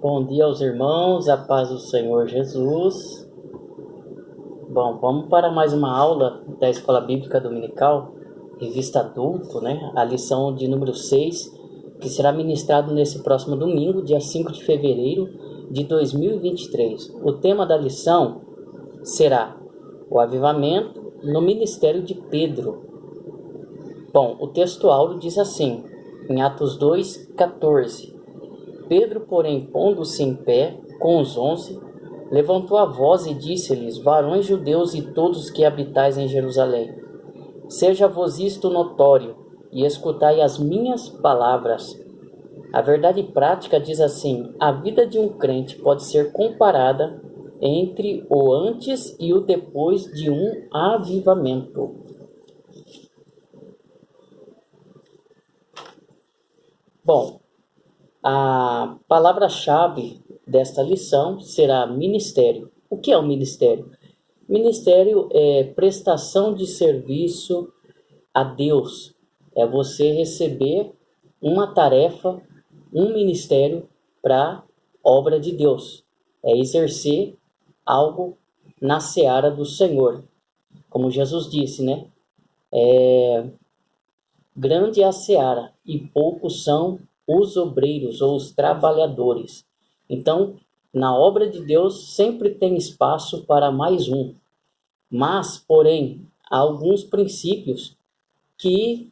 Bom dia aos irmãos, a paz do Senhor Jesus. Bom, vamos para mais uma aula da Escola Bíblica Dominical, revista adulto, né? A lição de número 6, que será ministrado nesse próximo domingo, dia 5 de fevereiro de 2023. O tema da lição será o avivamento no ministério de Pedro. Bom, o texto áureo diz assim, em Atos 2:14. Pedro, porém, pondo-se em pé com os 11, levantou a voz e disse-lhes: Varões judeus e todos que habitais em Jerusalém, seja-vos isto notório, e escutai as minhas palavras. A verdade prática diz assim: a vida de um crente pode ser comparada entre o antes e o depois de um avivamento. Bom, a palavra-chave desta lição será ministério. O que é o ministério? Ministério é prestação de serviço a Deus. É você receber uma tarefa, um ministério para obra de Deus. É exercer algo na seara do Senhor. Como Jesus disse, né? Grande é a seara e poucos são os obreiros ou os trabalhadores. Então, na obra de Deus sempre tem espaço para mais um. Mas, porém, há alguns princípios que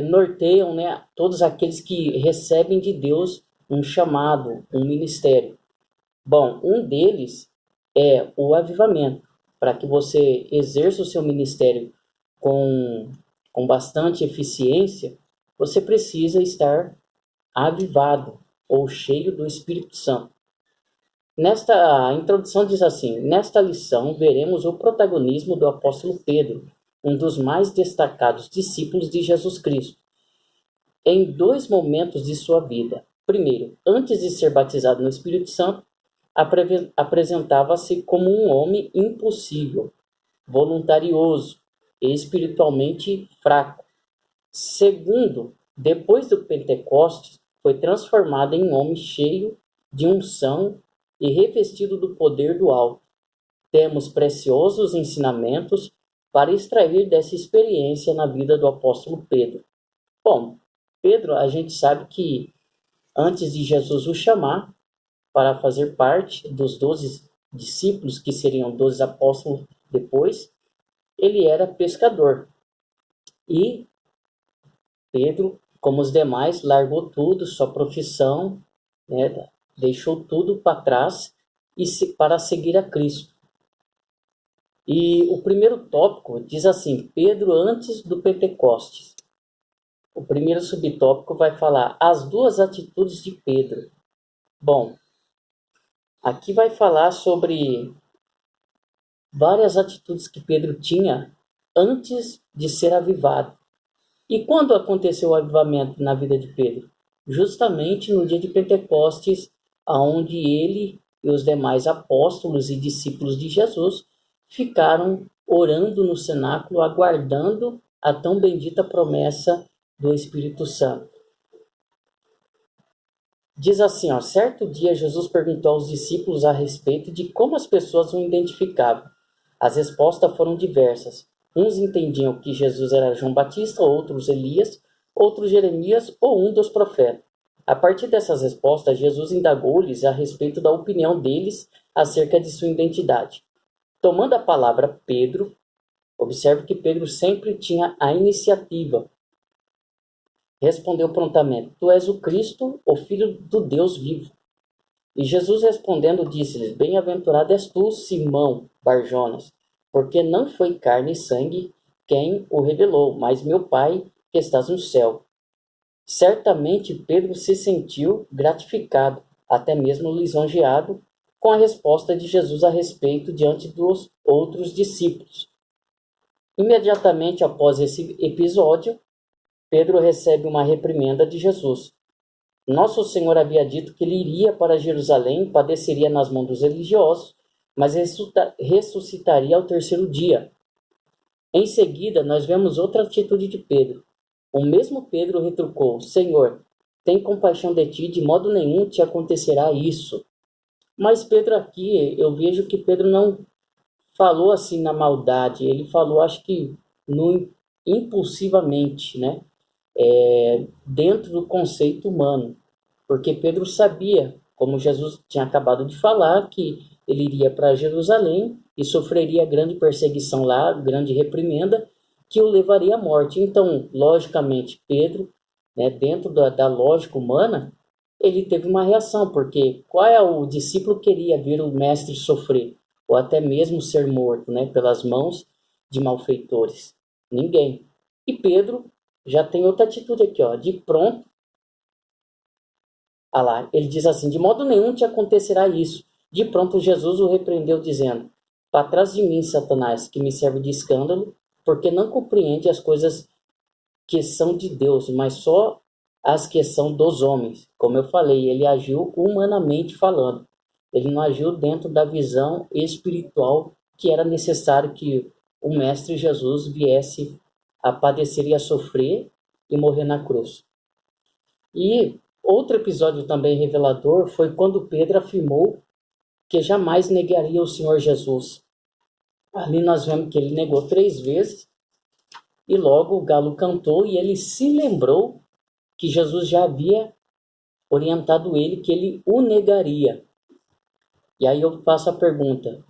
norteiam, né, todos aqueles que recebem de Deus um chamado, um ministério. Bom, um deles é o avivamento. Para que você exerça o seu ministério com bastante eficiência, você precisa estar avivado ou cheio do Espírito Santo. A introdução diz assim: nesta lição veremos o protagonismo do apóstolo Pedro, um dos mais destacados discípulos de Jesus Cristo, em dois momentos de sua vida. Primeiro, antes de ser batizado no Espírito Santo, apresentava-se como um homem impossível, voluntarioso e espiritualmente fraco. Segundo, depois do Pentecostes, foi transformado em um homem cheio de unção e revestido do poder do alto. Temos preciosos ensinamentos para extrair dessa experiência na vida do apóstolo Pedro. Bom, Pedro, a gente sabe que antes de Jesus o chamar para fazer parte dos 12 discípulos, que seriam 12 apóstolos depois, ele era pescador. E Pedro, como os demais, largou tudo, sua profissão, né, deixou tudo para trás para seguir a Cristo. E o primeiro tópico diz assim: Pedro antes do Pentecostes. O primeiro subtópico vai falar as duas atitudes de Pedro. Bom, aqui vai falar sobre várias atitudes que Pedro tinha antes de ser avivado. E quando aconteceu o avivamento na vida de Pedro? Justamente no dia de Pentecostes, onde ele e os demais apóstolos e discípulos de Jesus ficaram orando no cenáculo, aguardando a tão bendita promessa do Espírito Santo. Diz assim, certo dia Jesus perguntou aos discípulos a respeito de como as pessoas o identificavam. As respostas foram diversas. Uns entendiam que Jesus era João Batista, outros Elias, outros Jeremias ou um dos profetas. A partir dessas respostas, Jesus indagou-lhes a respeito da opinião deles acerca de sua identidade. Tomando a palavra Pedro, observe que Pedro sempre tinha a iniciativa. Respondeu prontamente: Tu és o Cristo, o Filho do Deus vivo. E Jesus respondendo disse-lhes: Bem-aventurado és tu, Simão Barjonas, porque não foi carne e sangue quem o revelou, mas meu Pai que estás no céu. Certamente Pedro se sentiu gratificado, até mesmo lisonjeado, com a resposta de Jesus a respeito diante dos outros discípulos. Imediatamente após esse episódio, Pedro recebe uma reprimenda de Jesus. Nosso Senhor havia dito que ele iria para Jerusalém, padeceria nas mãos dos religiosos, mas ressuscitaria ao terceiro dia. Em seguida, nós vemos outra atitude de Pedro. O mesmo Pedro retrucou: Senhor, tem compaixão de ti, de modo nenhum te acontecerá isso. Mas Pedro aqui, eu vejo que Pedro não falou assim na maldade, ele falou, acho que no, impulsivamente, né? Dentro do conceito humano, porque Pedro sabia, como Jesus tinha acabado de falar, que ele iria para Jerusalém e sofreria grande perseguição lá, grande reprimenda, que o levaria à morte. Então, logicamente, Pedro, né, dentro da lógica humana, ele teve uma reação, porque qual é o discípulo que queria ver o mestre sofrer, ou até mesmo ser morto, né, pelas mãos de malfeitores? Ninguém. E Pedro já tem outra atitude aqui, ó, de pronto. Ah lá, ele diz assim: de modo nenhum te acontecerá isso. De pronto Jesus o repreendeu, dizendo: para trás de mim, Satanás, que me serve de escândalo, porque não compreende as coisas que são de Deus, mas só as que são dos homens. Como eu falei, ele agiu humanamente falando. Ele não agiu dentro da visão espiritual que era necessário que o Mestre Jesus viesse a padecer e a sofrer e morrer na cruz. E outro episódio também revelador foi quando Pedro afirmou que jamais negaria o Senhor Jesus. Ali nós vemos que ele negou 3 vezes e logo o galo cantou e ele se lembrou que Jesus já havia orientado ele que ele o negaria. E aí eu faço a pergunta: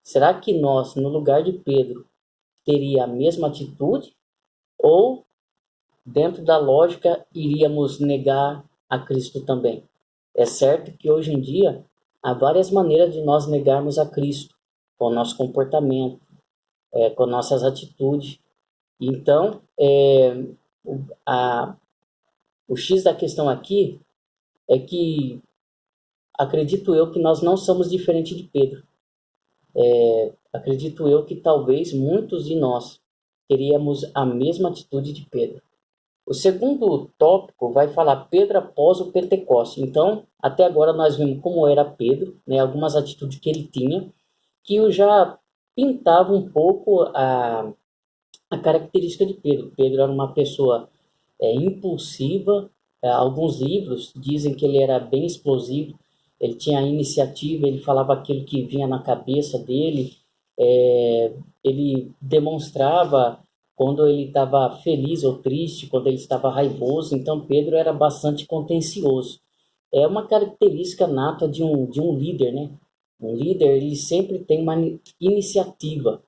será que nós, no lugar de Pedro, teria a mesma atitude? Ou, dentro da lógica, iríamos negar a Cristo também? É certo que hoje em dia há várias maneiras de nós negarmos a Cristo, com o nosso comportamento, com nossas atitudes. Então, o X da questão aqui é que acredito eu que nós não somos diferentes de Pedro. Acredito eu que talvez muitos de nós teríamos a mesma atitude de Pedro. O segundo tópico vai falar Pedro após o Pentecoste. Então, até agora nós vimos como era Pedro, né, algumas atitudes que ele tinha, que eu já pintava um pouco a característica de Pedro. Pedro era uma pessoa impulsiva. Alguns livros dizem que ele era bem explosivo, ele tinha iniciativa, ele falava aquilo que vinha na cabeça dele, ele demonstrava quando ele estava feliz ou triste, quando ele estava raivoso. Então Pedro era bastante contencioso. É uma característica nata de um líder, né? Um líder, ele sempre tem uma iniciativa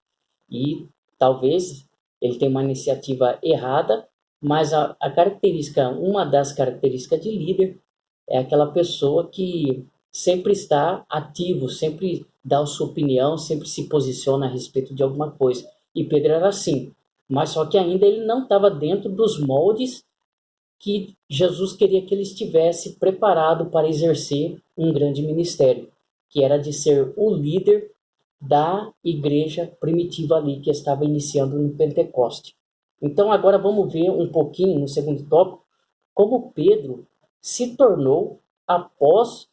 e talvez ele tenha uma iniciativa errada, mas a característica, uma das características de líder é aquela pessoa que sempre está ativo, sempre dá a sua opinião, sempre se posiciona a respeito de alguma coisa. E Pedro era assim, mas só que ainda ele não estava dentro dos moldes que Jesus queria que ele estivesse preparado para exercer um grande ministério, que era de ser o líder da igreja primitiva ali que estava iniciando no Pentecoste. Então agora vamos ver um pouquinho no segundo tópico como Pedro se tornou após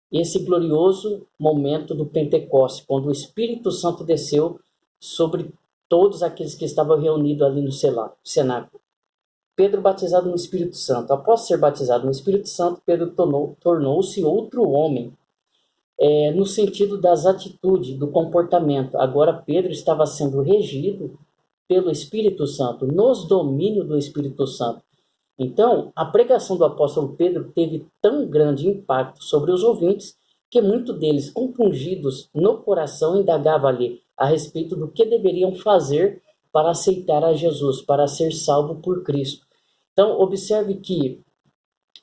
esse glorioso momento do Pentecoste, quando o Espírito Santo desceu sobre todos aqueles que estavam reunidos ali no cenáculo. Pedro batizado no Espírito Santo. Após ser batizado no Espírito Santo, Pedro tornou-se outro homem, no sentido das atitudes, do comportamento. Agora Pedro estava sendo regido pelo Espírito Santo, nos domínios do Espírito Santo. Então, a pregação do apóstolo Pedro teve tão grande impacto sobre os ouvintes que muitos deles, compungidos no coração, indagavam ali a respeito do que deveriam fazer para aceitar a Jesus, para ser salvo por Cristo. Então, observe que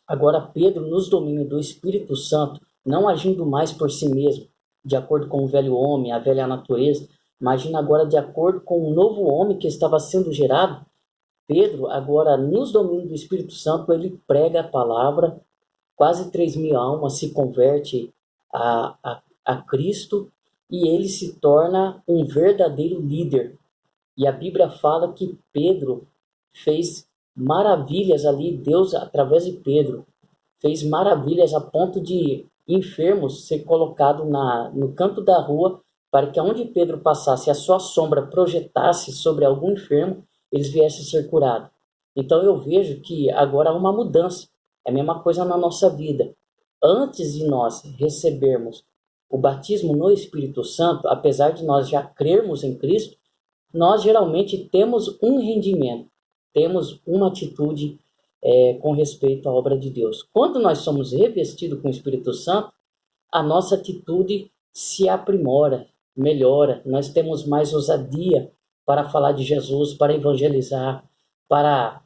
agora Pedro, nos domínios do Espírito Santo, não agindo mais por si mesmo, de acordo com o velho homem, a velha natureza, imagina agora de acordo com o novo homem que estava sendo gerado. Pedro, agora nos domínios do Espírito Santo, ele prega a palavra, quase 3.000 almas se converte a Cristo e ele se torna um verdadeiro líder. E a Bíblia fala que Pedro fez maravilhas ali, Deus, através de Pedro, fez maravilhas a ponto de enfermos ser colocados no canto da rua para que onde Pedro passasse, a sua sombra projetasse sobre algum enfermo, eles viessem a ser curados. Então eu vejo que agora há uma mudança. É a mesma coisa na nossa vida. Antes de nós recebermos o batismo no Espírito Santo, apesar de nós já crermos em Cristo, nós geralmente temos um rendimento, temos uma atitude com respeito à obra de Deus. Quando nós somos revestidos com o Espírito Santo, a nossa atitude se aprimora, melhora. Nós temos mais ousadia para falar de Jesus, para evangelizar, para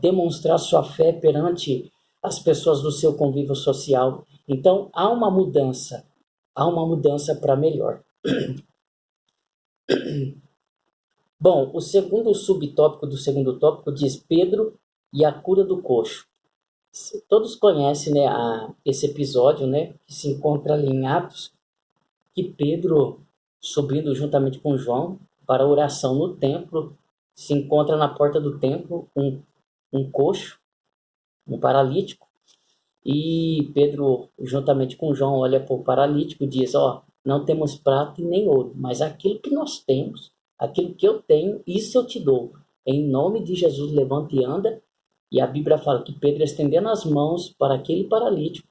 demonstrar sua fé perante as pessoas do seu convívio social. Então, há uma mudança para melhor. Bom, o segundo subtópico do segundo tópico diz Pedro e a cura do coxo. Todos conhecem, né, esse episódio, né, que se encontra ali em Atos, que Pedro, subindo juntamente com João para a oração no templo, se encontra na porta do templo um coxo, um paralítico, e Pedro, juntamente com João, olha para o paralítico e diz, não temos prata e nem ouro, mas aquilo que nós temos, aquilo que eu tenho, isso eu te dou. Em nome de Jesus, levanta e anda. E a Bíblia fala que Pedro, estendendo as mãos para aquele paralítico,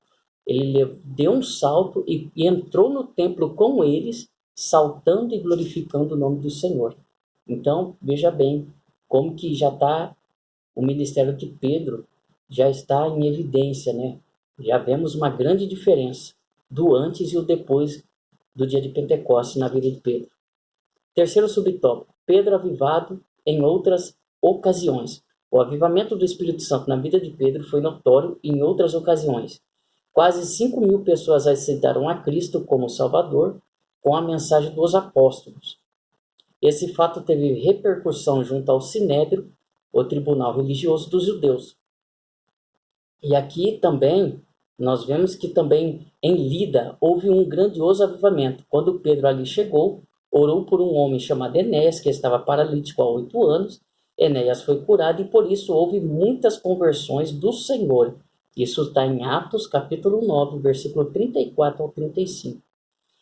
ele deu um salto e entrou no templo com eles, saltando e glorificando o nome do Senhor. Então, veja bem, como que já está o ministério de Pedro, já está em evidência, né? Já vemos uma grande diferença do antes e o depois do dia de Pentecostes na vida de Pedro. Terceiro subtópico, Pedro avivado em outras ocasiões. O avivamento do Espírito Santo na vida de Pedro foi notório em outras ocasiões. Quase 5.000 pessoas aceitaram a Cristo como Salvador com a mensagem dos apóstolos. Esse fato teve repercussão junto ao Sinédrio, o tribunal religioso dos judeus. E aqui também, nós vemos que também em Lida houve um grandioso avivamento. Quando Pedro ali chegou, orou por um homem chamado Enéas, que estava paralítico há 8 anos. Enéas foi curado e por isso houve muitas conversões do Senhor. Isso está em Atos capítulo 9, versículo 34 ao 35.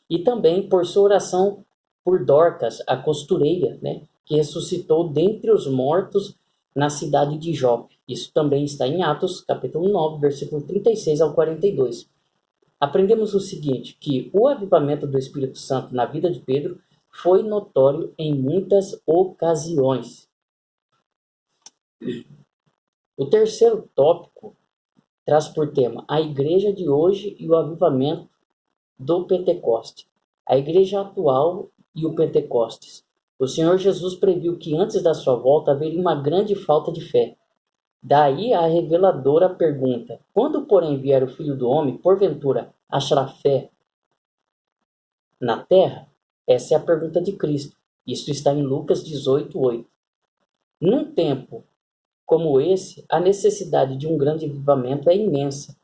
E também por sua oração por Dorcas, a costureira, né, que ressuscitou dentre os mortos na cidade de Jope. Isso também está em Atos capítulo 9, versículo 36 ao 42. Aprendemos o seguinte, que o avivamento do Espírito Santo na vida de Pedro foi notório em muitas ocasiões. O terceiro tópico traz por tema a igreja de hoje e o avivamento do Pentecoste. A igreja atual e o Pentecostes. O Senhor Jesus previu que antes da sua volta haveria uma grande falta de fé. Daí a reveladora pergunta, quando porém vier o Filho do Homem, porventura achará fé na terra? Essa é a pergunta de Cristo. Isso está em Lucas 18:8. Num tempo como esse, a necessidade de um grande avivamento é imensa.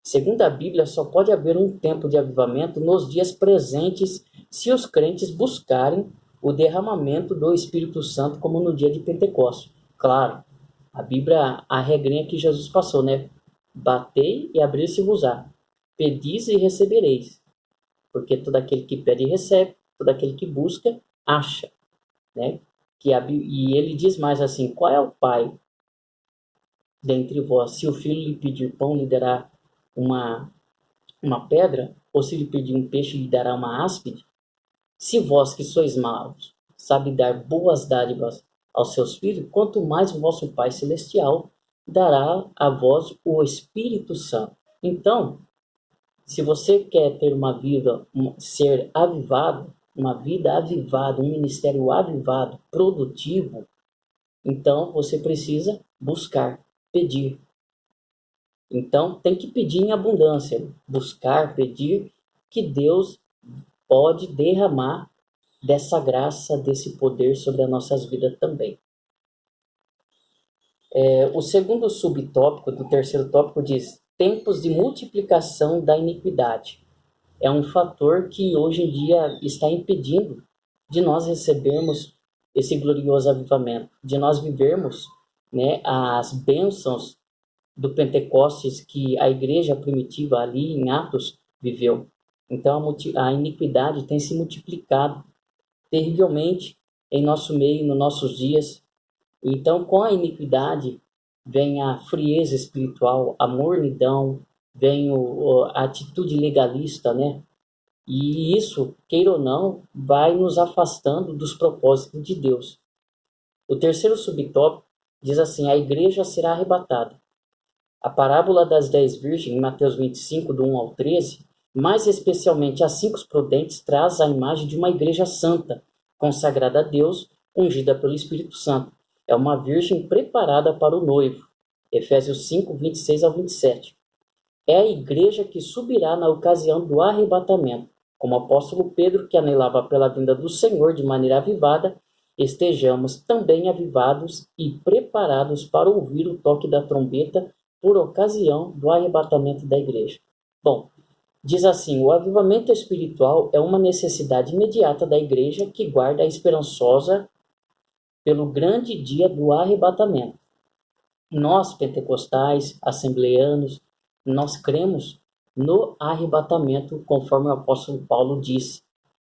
Segundo a Bíblia, só pode haver um tempo de avivamento nos dias presentes se os crentes buscarem o derramamento do Espírito Santo como no dia de Pentecostes. Claro, a Bíblia, a regrinha que Jesus passou, né? Batei e abrir-se-vos-á. Pedis e recebereis. Porque todo aquele que pede recebe, todo aquele que busca, acha. Né? E ele diz mais assim, qual é o pai dentre vós? Se o filho lhe pedir pão, lhe dará uma pedra? Ou se lhe pedir um peixe, lhe dará uma áspide? Se vós que sois maus, sabe dar boas dádivas aos seus filhos, quanto mais o vosso Pai Celestial dará a vós o Espírito Santo. Então, se você quer ter uma vida, ser avivado, uma vida avivada, um ministério avivado, produtivo, então você precisa buscar, pedir. Então, tem que pedir em abundância, buscar, pedir, que Deus pode derramar dessa graça, desse poder sobre as nossas vidas também. O segundo subtópico do terceiro tópico diz tempos de multiplicação da iniquidade. É um fator que hoje em dia está impedindo de nós recebermos esse glorioso avivamento, de nós vivermos, né, as bênçãos do Pentecostes que a igreja primitiva ali em Atos viveu. Então a iniquidade tem se multiplicado terrivelmente em nosso meio, nos nossos dias. Então, com a iniquidade, vem a frieza espiritual, a mornidão, vem a atitude legalista, né? E isso, queira ou não, vai nos afastando dos propósitos de Deus. O terceiro subtópico diz assim: a igreja será arrebatada. A parábola das 10 virgens, em Mateus 25, do 1 ao 13, mais especialmente as 5 prudentes, traz a imagem de uma igreja santa, consagrada a Deus, ungida pelo Espírito Santo. É uma virgem preparada para o noivo. Efésios 5, 26 ao 27. É a igreja que subirá na ocasião do arrebatamento. Como o apóstolo Pedro, que anelava pela vinda do Senhor de maneira avivada, estejamos também avivados e preparados para ouvir o toque da trombeta por ocasião do arrebatamento da igreja. Bom, diz assim: o avivamento espiritual é uma necessidade imediata da igreja que guarda a esperançosa pelo grande dia do arrebatamento. Nós, pentecostais, assembleanos, nós cremos no arrebatamento, conforme o apóstolo Paulo disse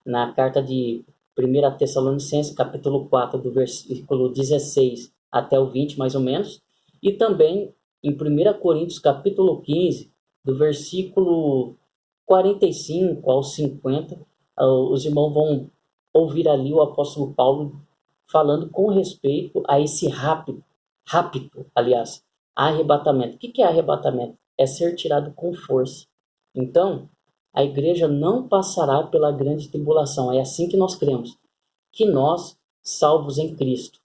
na carta de 1 Tessalonicenses, capítulo 4, do versículo 16 até o 20, mais ou menos, e também em 1 Coríntios, capítulo 15, do versículo 45 ao 50, os irmãos vão ouvir ali o apóstolo Paulo falando com respeito a esse rapto, aliás, arrebatamento. O que é arrebatamento? É ser tirado com força. Então, a igreja não passará pela grande tribulação. É assim que nós cremos. Que nós, salvos em Cristo,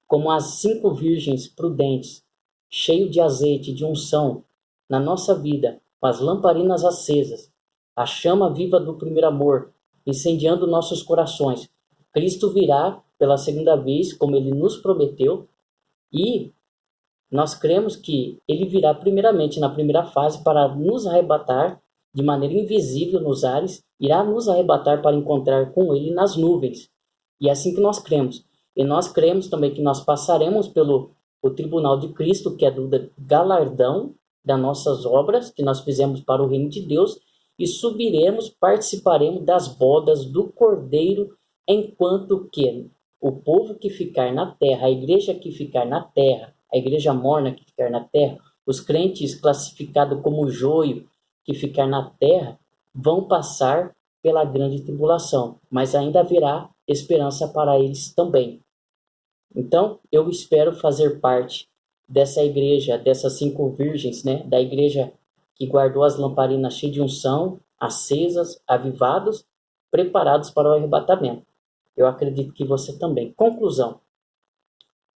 como as 5 virgens prudentes, cheios de azeite, de unção, na nossa vida, com as lamparinas acesas, a chama viva do primeiro amor, incendiando nossos corações. Cristo virá pela segunda vez, como ele nos prometeu, e nós cremos que ele virá primeiramente na primeira fase para nos arrebatar de maneira invisível nos ares, irá nos arrebatar para encontrar com ele nas nuvens. E é assim que nós cremos. E nós cremos também que nós passaremos pelo o tribunal de Cristo, que é do galardão das nossas obras que nós fizemos para o reino de Deus, e subiremos, participaremos das bodas do Cordeiro, enquanto que o povo que ficar na terra, a igreja que ficar na terra, a igreja morna que ficar na terra, os crentes classificados como joio que ficar na terra, vão passar pela grande tribulação, mas ainda haverá esperança para eles também. Então, eu espero fazer parte dessa igreja, dessas 5 virgens, né? Da igreja que guardou as lamparinas cheias de unção, acesas, avivados, preparados para o arrebatamento. Eu acredito que você também. Conclusão.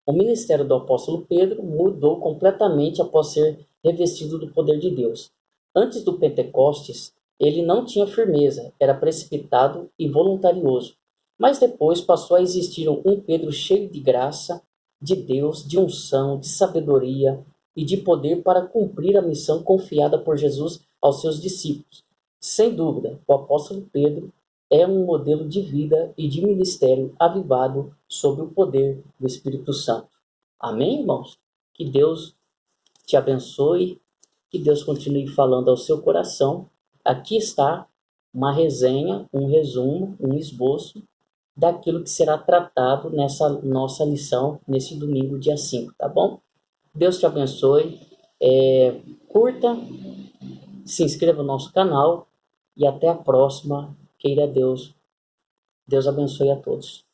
O ministério do apóstolo Pedro mudou completamente após ser revestido do poder de Deus. Antes do Pentecostes, ele não tinha firmeza, era precipitado e voluntarioso. Mas depois passou a existir um Pedro cheio de graça, de Deus, de unção, de sabedoria e de poder para cumprir a missão confiada por Jesus aos seus discípulos. Sem dúvida, o apóstolo Pedro é um modelo de vida e de ministério avivado sob o poder do Espírito Santo. Amém, irmãos? Que Deus te abençoe, que Deus continue falando ao seu coração. Aqui está uma resenha, um resumo, um esboço daquilo que será tratado nessa nossa lição, nesse domingo, dia 5, tá bom? Deus te abençoe, curta, se inscreva no nosso canal e até a próxima, queira Deus. Deus abençoe a todos.